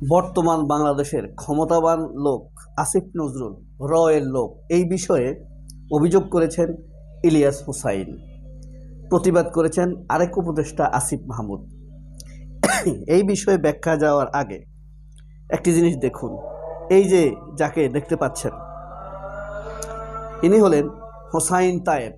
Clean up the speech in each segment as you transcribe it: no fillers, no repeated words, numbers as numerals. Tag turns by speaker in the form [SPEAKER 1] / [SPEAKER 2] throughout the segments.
[SPEAKER 1] বর্তমান বাংলাদেশের ক্ষমতাবান লোক আসিফ নজরুল রয়ের লোক এই বিষয়ে অভিযোগ করেছেন ইলিয়াস হুসাইন। প্রতিবাদ করেছেন আরেক উপদেষ্টা আসিফ মাহমুদ। এই বিষয়ে ব্যাখ্যা যাওয়ার আগে একটি জিনিস দেখুন। এই যে যাকে দেখতে পাচ্ছেন, ইনি হলেন হোসাইন তায়েব।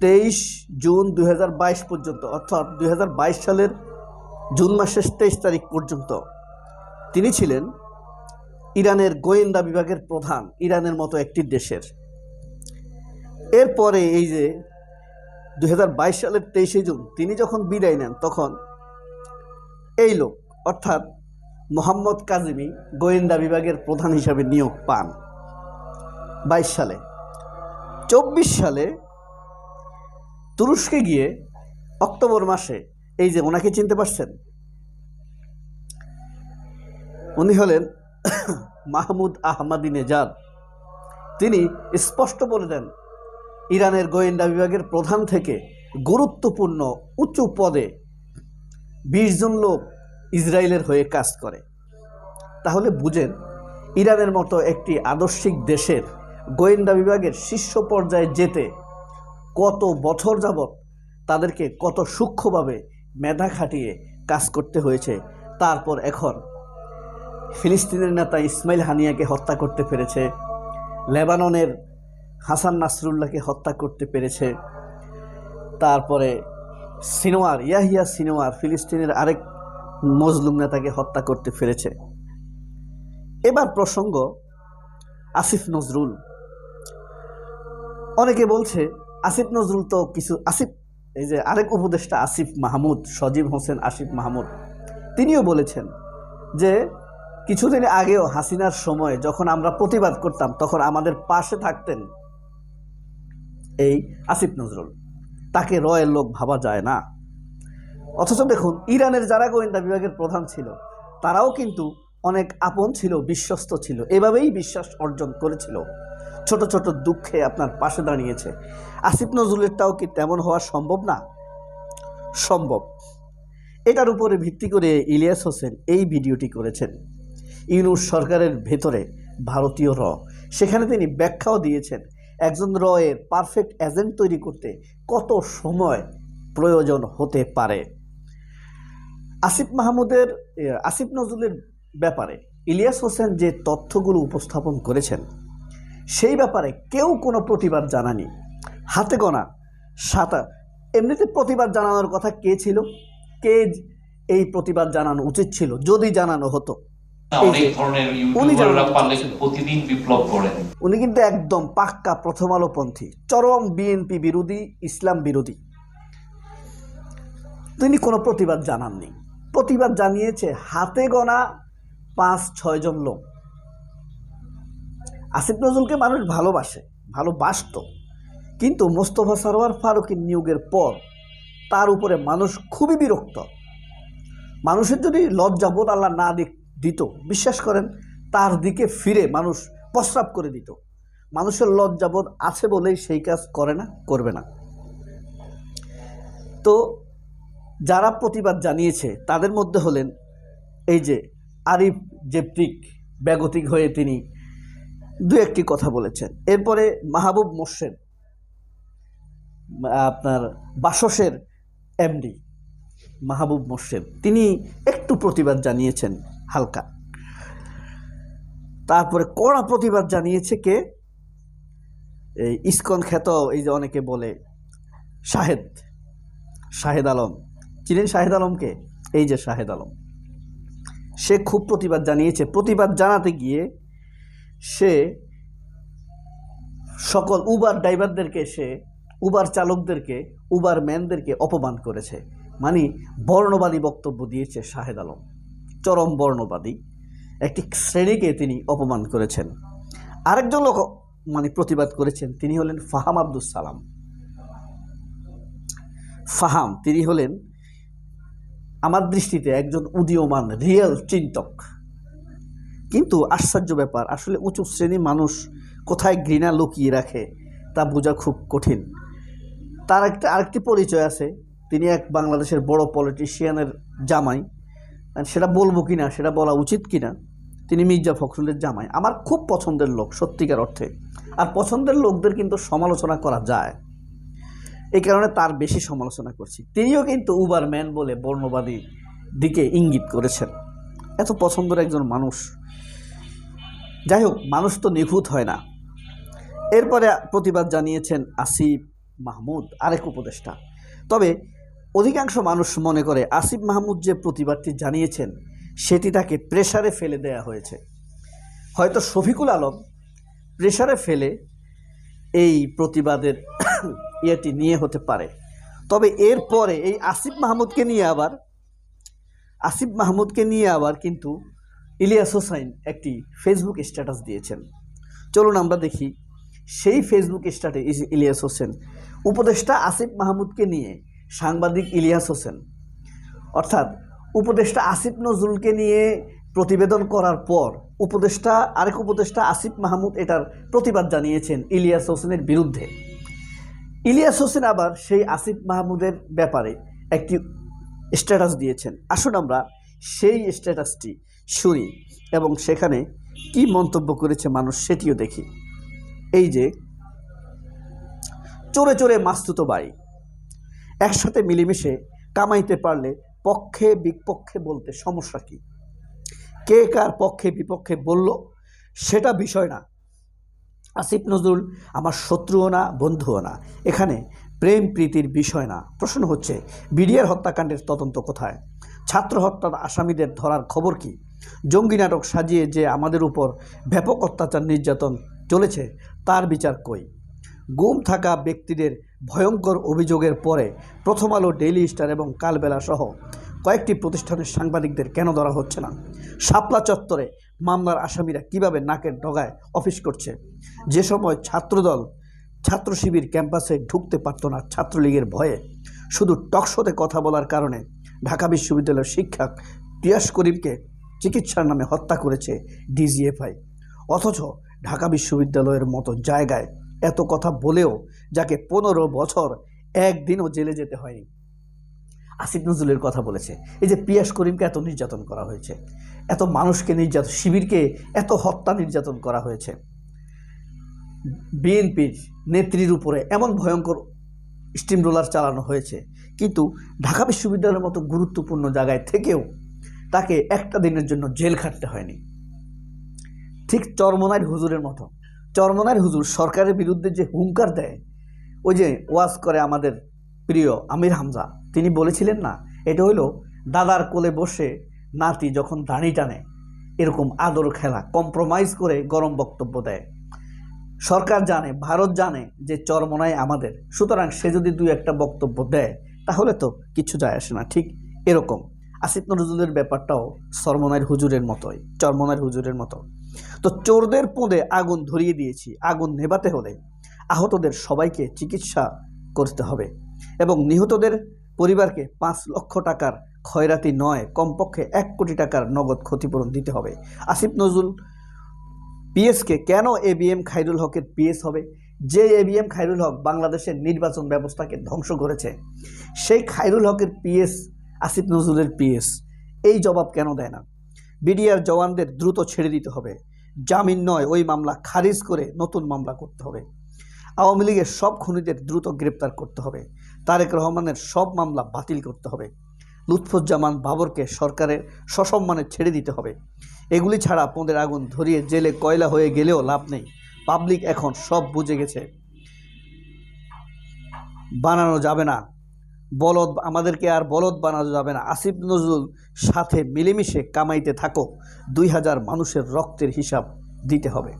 [SPEAKER 1] 23 জুন 2022 পর্যন্ত, অর্থাৎ 2022 সালের জুন মাসের 23 তারিখ পর্যন্ত তিনি ছিলেন ইরানের গোয়েন্দা বিভাগের প্রধান, ইরানের মতো একটি দেশের। এরপরে এই যে 2022 সালের 23 জুন তিনি যখন বিদায় নেন, তখন এই লোক অর্থাৎ মোহাম্মদ কাজিমি গোয়েন্দা বিভাগের প্রধান হিসাবে নিয়োগ পান 22 সালে। 24 সালে তুরস্কে গিয়ে অক্টোবর মাসে এই যে ওনাকে চিনতে পারছেন, উনি হলেন মাহমুদ আহমাদিনেজাদ। তিনি স্পষ্ট বলে দেন ইরানের গোয়েন্দা বিভাগের প্রধান থেকে গুরুত্বপূর্ণ উঁচু পদে 20 জন লোক ইসরায়েলের হয়ে কাজ করে। তাহলে বুঝেন ইরানের মতো একটি আদর্শিক দেশের গোয়েন্দা বিভাগের শীর্ষ পর্যায়ে যেতে কত বছর যাবৎ তাদেরকে কত সূক্ষ্মভাবে মেধা খাটিয়ে কাজ করতে হয়েছে। তারপর এখন ফিলিস্তিনের নেতা ইসমাইল হানিয়াকে হত্যা করতে পেরেছে, লেবাননের হাসান নাসরুল্লাহকে হত্যা করতে পেরেছে, তারপরে ইয়াহিয়া সিনোয়ার ফিলিস্তিনের আরেক মজলুম নেতাকে হত্যা করতে পেরেছে। এবার প্রসঙ্গ আসিফ নজরুল। অনেকে বলছে আসিফ নজরুল তো কিছু, এই যে আরেক উপদেষ্টা আসিফ মাহমুদ, সজীব হোসেন আসিফ মাহমুদ, তিনিও বলেছেন যে কিছুদিন আগেও হাসিনার সময় যখন আমরা প্রতিবাদ করতাম তখন আমাদের পাশে থাকতেন এই আসিফ নজরুল। তাকে রয়ের লোক ভাবা যায় না। অথচ দেখুন ইরানের যারা গোয়েন্দা বিভাগের প্রধান ছিল তারাও কিন্তু অনেক আপন ছিল, বিশ্বস্ত ছিল, এভাবেই বিশ্বাস অর্জন করেছিল। ছোট ছোট দুঃখে আপনার পাশে দাঁড়িয়েছে। আসিফ নজরুলেরটাও কি তেমন হওয়া সম্ভব না? সম্ভব। এটার উপরে ভিত্তি করে ইলিয়াস হোসেন এই ভিডিওটি করেছেন। ইউনূস সরকারের ভেতরে ভারতীয় সেখানে তিনি ব্যাখ্যাও দিয়েছেন একজন এর পারফেক্ট এজেন্ট তৈরি করতে কত সময় প্রয়োজন হতে পারে। আসিফ নজরুলের ব্যাপারে ইলিয়াস হোসেন যে তথ্যগুলো উপস্থাপন করেছেন সেই ব্যাপারে কেউ কোনো প্রতিবাদ জানায়নি। হাতে গোনা এমনিতে প্রতিবাদ জানানোর কথা কে ছিল, কে এই প্রতিবাদ জানানো উচিত ছিল যদি জানানো হতো? উনি কিন্তু একদম পাক্কা প্রথম আলোপন্থী, চরম বিএনপি বিরোধী, ইসলাম বিরোধী। তিনি কোনো প্রতিবাদ জানাননি। প্রতিবাদ জানিয়েছে হাতে গোনা 5-6 জন লোক। আসিফ নজরুলকে মানুষ ভালোবাসত, কিন্তু মোস্তফা সরওয়ার ফারুকীর নিয়োগের পর তার উপরে মানুষ খুবই বিরক্ত। মানুষের যদি লজ্জাবোধ আল্লাহ না দিত, বিশ্বাস করেন তার দিকে ফিরে মানুষ প্রস্রাব করে দিত। মানুষের লজ্জাবোধ আছে বলেই সেই কাজ করবে না। তো যারা প্রতিবাদ জানিয়েছে তাদের মধ্যে হলেন এই যে আরিফ জেপ্তিক, বেগতিক হয়ে তিনি দু একটি কথা বলেছেন। এরপরে মাহবুব মোর্শেদ, আপনার বাসসের এমডি মাহবুব মোর্শেদ, তিনি একটু প্রতিবাদ জানিয়েছেন হালকা। তারপরে কড়া প্রতিবাদ জানিয়েছে কে? এই ইসকন খ্যাত, এই যে অনেকে বলে শাহেদ আলম। চিনেন শাহেদ আলমকে? এই যে শাহেদ আলম, সে খুব প্রতিবাদ জানিয়েছে। প্রতিবাদ জানাতে গিয়ে সে সকল উবার ড্রাইভারদেরকে, উবার চালকদেরকে, উবার ম্যানদেরকে অপমান করেছে। মানে বর্ণবাদী বক্তব্য দিয়েছে শাহেদ আলম, চরম বর্ণবাদী একটি শ্রেণীকে তিনি অপমান করেছেন। আরেকজন লোক প্রতিবাদ করেছেন, তিনি হলেন ফাহাম আব্দুল সালাম। তিনি হলেন আমার দৃষ্টিতে একজন উদীয়মান রিয়েল চিন্তক। কিন্তু আশ্চর্য ব্যাপার, আসলে উঁচু শ্রেণীর মানুষ কোথায় ঘৃণা লুকিয়ে রাখে তা বোঝা খুব কঠিন। তার আরেকটি পরিচয় আছে, তিনি এক বাংলাদেশের বড় পলিটিশিয়ানের জামাই, সেটা বলবো কিনা, সেটা বলা উচিত কিনা, তিনি মির্জা ফখরুলের জামাই, আমার খুব পছন্দের লোক সত্যিকার অর্থে। আর পছন্দের লোকদের কিন্তু সমালোচনা করা যায়, এই কারণে তার বেশি সমালোচনা করছি। তিনিও কিন্তু উবারম্যান বলে বর্ণবাদী দিকে ইঙ্গিত করেছেন। এত পছন্দের একজন মানুষ। যাই হোক, মানুষ তো নিখুঁত হয় না। এরপরে প্রতিবাদ জানিয়েছেন আসিফ মাহমুদ, আরেক উপদেষ্টা। তবে অধিকাংশ মানুষ মনে করে আসিফ মাহমুদ যে প্রতিবাদটি জানিয়েছেন সেটি তাকে প্রেসারে ফেলে দেয়া হয়েছে। হয়তো শফিকুল আলম প্রেসারে ফেলে এই প্রতিবাদের ইয়েটি নিয়ে হতে পারে। তবে এরপরে এই আসিফ মাহমুদকে নিয়ে আবার কিন্তু ইলিয়াস হোসাইন একটি ফেসবুক স্ট্যাটাস দিয়েছেন। চলুন আমরা দেখি সেই ফেসবুক স্ট্যাটাসে ইলিয়াস হোসেন, উপদেষ্টা আসিফ মাহমুদকে নিয়ে সাংবাদিক ইলিয়াস হোসেন, অর্থাৎ উপদেষ্টা আসিফ নজরুলকে নিয়ে প্রতিবেদন করার পর আরেক উপদেষ্টা আসিফ মাহমুদ এটার প্রতিবাদ জানিয়েছেন ইলিয়াস হোসেনের বিরুদ্ধে। ইলিয়াস হোসেন আবার সেই আসিফ মাহমুদের ব্যাপারে একটি স্ট্যাটাস দিয়েছেন। আসুন আমরা সেই স্ট্যাটাসটি শুনি এবং সেখানে কি মন্তব্য করেছে মানুষ সেটিও দেখি। এই যে, চোরে চোরে মাস্তুতো ভাই, একসাথে মিলেমিশে কামাইতে পারলে পক্ষে বিপক্ষে বলতে সমস্যা কি? কে কার পক্ষে বিপক্ষে বলল সেটা বিষয় না। আসিফ নজরুল আমার শত্রুও না, বন্ধুও না। এখানে প্রেম প্রীতির বিষয় না। প্রশ্ন হচ্ছে, বিডিআর হত্যাকাণ্ডের তদন্ত কোথায়? ছাত্র হত্যার আসামিদের ধরার খবর কি? জঙ্গি নাটক সাজিয়ে যে আমাদের উপর ব্যাপক অত্যাচার নির্যাতন চলেছে তার বিচার কই? গুম থাকা ব্যক্তিদের ভয়ঙ্কর অভিযোগের পরে প্রথম আলো, ডেইলি স্টার এবং কালবেলা সহ কয়েকটি প্রতিষ্ঠানের সাংবাদিকদের কেন ধরা হচ্ছে না? শাপলা চত্বরে মামলার আসামিরা কিভাবে নাকের ডগায় অফিস করছে? যে সময় ছাত্রদল ছাত্র শিবির ক্যাম্পাসে ঢুকতে পারত না ছাত্রলীগের ভয়ে, শুধু টকশোতে কথা বলার কারণে ঢাকা বিশ্ববিদ্যালয়ের শিক্ষক পিয়াস করিমকে চিকিৎসার নামে হত্যা করেছে ডিজিএফআই। অথচ ঢাকা বিশ্ববিদ্যালয়ের মতো জায়গায় এত কথা বলেও যাকে 15 বছর একদিনও জেলে যেতে হয়নি, আসিফ নজরুলের কথা বলেছে। এই যে পিয়াস করিমকে এত নির্যাতন করা হয়েছে, এত মানুষকে শিবিরকে এত হত্যা নির্যাতন করা হয়েছে, বিএনপির নেত্রীর উপরে এমন ভয়ঙ্কর স্টিম রোলার চালানো হয়েছে, কিন্তু ঢাকা বিশ্ববিদ্যালয়ের মতো গুরুত্বপূর্ণ জায়গায় থেকেও তাকে একটা দিনের জন্য জেল খাটতে হয়নি। ঠিক চরমনাইর হুজুরের মতো। চরমনাইর হুজুর সরকারের বিরুদ্ধে যে হুঙ্কার দেয়, ওই যে ওয়াজ করে আমাদের প্রিয় আমির হামজা, তিনি বলেছিলেন না, এটা হইল দাদার কোলে বসে নাতি যখন দাঁড়ি টানে এরকম আদর খেলা, কম্প্রোমাইজ করে গরম বক্তব্য দেয়। সরকার জানে, ভারত জানে যে চরমনাই আমাদের, সুতরাং সে যদি দুই একটা বক্তব্য দেয় তাহলে তো কিছু যায় আসে না। ঠিক এরকম আসিফ নজরুলের ব্যাপারটাও চরমনাইর হুজুরের মতো। তো চোরদের পোঁদে আগুন ধরিয়ে দিয়েছি, আগুন নেভাতে হলে আহতদের সবাইকে চিকিৎসা করতে হবে এবং নিহতদের পরিবারকে 5 লক্ষ টাকার ক্ষয়রাতি নয়, কমপক্ষে 1 কোটি টাকার নগদ ক্ষতিপূরণ দিতে হবে। আসিফ নজরুল পিএসকে কেন এবিএম খায়রুল হকের পিএস হবে? যে এবিএম খায়রুল হক বাংলাদেশের নির্বাচন ব্যবস্থাকে ধ্বংস করেছে, সেই খায়রুল হকের পিএস আসিফ নজরুলের পিএস। এই জবাব কেন দেয় না? বিডিআর জওয়ানদের দ্রুত ছেড়ে দিতে হবে, জামিন নয় ওই মামলা খারিজ করে নতুন মামলা করতে হবে। আওয়ামী লীগের সব খুনিদের দ্রুত গ্রেপ্তার করতে হবে, তারেক রহমানের সব মামলা বাতিল করতে হবে, লুৎফুজ্জামান বাবরকে সরকারের সসম্মানে ছেড়ে দিতে হবে। এগুলি ছাড়া পোঁদের আগুন ধরিয়ে জেলে কয়লা হয়ে গেলেও লাভ নেই। পাবলিক এখন সব বুঝে গেছে, বানানো যাবে না বলদ, আমাদেরকে আর বলদ বানানো যাবে না। আসিফ নজরুল সাথে মিলেমিশে কামাইতে থাকো, 2000 মানুষের রক্তের হিসাব দিতে হবে।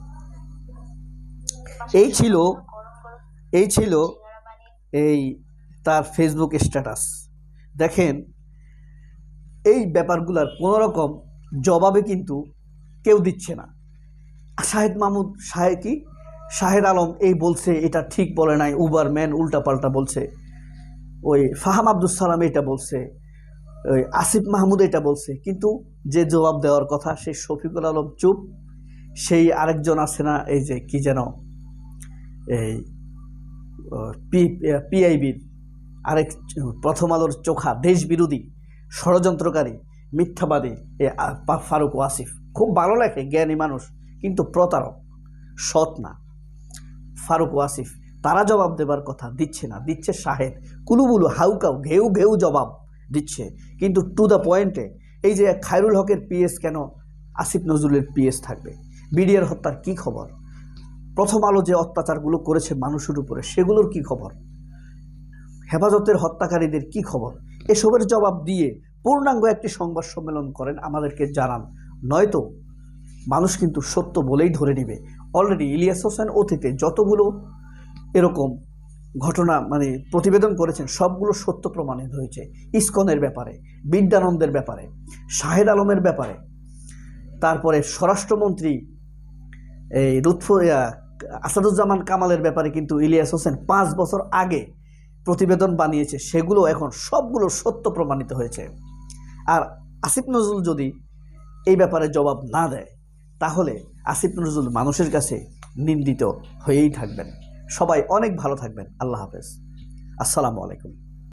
[SPEAKER 1] এই ছিল তার ফেসবুক স্ট্যাটাস। দেখেন, এই ব্যাপারগুলোর কোনো রকম জবাবে কিন্তু কেউ দিচ্ছে না। শাহেদ আলম এই বলছে, এটা ঠিক বলে নাই, উবারম্যান উল্টাপাল্টা বলছে, ওই ফাহাম আব্দুল সালাম এটা বলছে, ওই আসিফ মাহমুদ এটা বলছে, কিন্তু যে জবাব দেওয়ার কথা সেই শফিকুল আলম চুপ। সেই আরেকজন আছে না, এই যে কি যেন, এই পিআইবির আরেক প্রথম আলোর চোখা দেশ বিরোধী ষড়যন্ত্রকারী, মিথ্যাবাদী ফারুক ওয়াসিফ। খুব ভালো লেখে, জ্ঞানী মানুষ, কিন্তু প্রতারক, সৎ না। ফারুক ওয়াসিফ তারা জবাব দেবার কথা, দিচ্ছে না, দিচ্ছে শাহেদ। কুলুবুলু হাউকাউ ঘেউ ঘেউ জবাব দিচ্ছে, কিন্তু টু দ্য পয়েন্টে। এই যে খায়রুল হকের পিএস কেন আসিফ নজরুলের পিএস থাকবে? বিডিআর হত্যার কি খবর? প্রথম আলো যে অত্যাচারগুলো করেছে মানুষের উপরে, সেগুলোর কি খবর? হেফাজতের হত্যাকারীদের কি খবর? এসবের জবাব দিয়ে পূর্ণাঙ্গ একটি সংবাদ সম্মেলন করেন, আমাদেরকে জানান। নয়তো মানুষ কিন্তু সত্য বলেই ধরে নেবে। অলরেডি ইলিয়াস হোসেন অতীতে যতগুলো এরকম ঘটনা প্রতিবেদন করেছেন, সবগুলো সত্য প্রমাণিত হয়েছে। ইসকনের ব্যাপারে, বিদ্যানন্দের ব্যাপারে, শাহেদ আলমের ব্যাপারে, তারপরে স্বরাষ্ট্রমন্ত্রী এই আসাদুজ্জামান কামালের ব্যাপারে কিন্তু ইলিয়াস হোসেন 5 বছর আগে প্রতিবেদন বানিয়েছে। সেগুলো এখন সবগুলো সত্য প্রমাণিত হয়েছে। আর আসিফ নজরুল যদি এই ব্যাপারে জবাব না দেয়, তাহলে আসিফ নজরুল মানুষের কাছে নিন্দিত হয়েই থাকবেন। সবাই অনেক ভালো থাকবেন। আল্লাহ হাফেজ। আসসালামু আলাইকুম।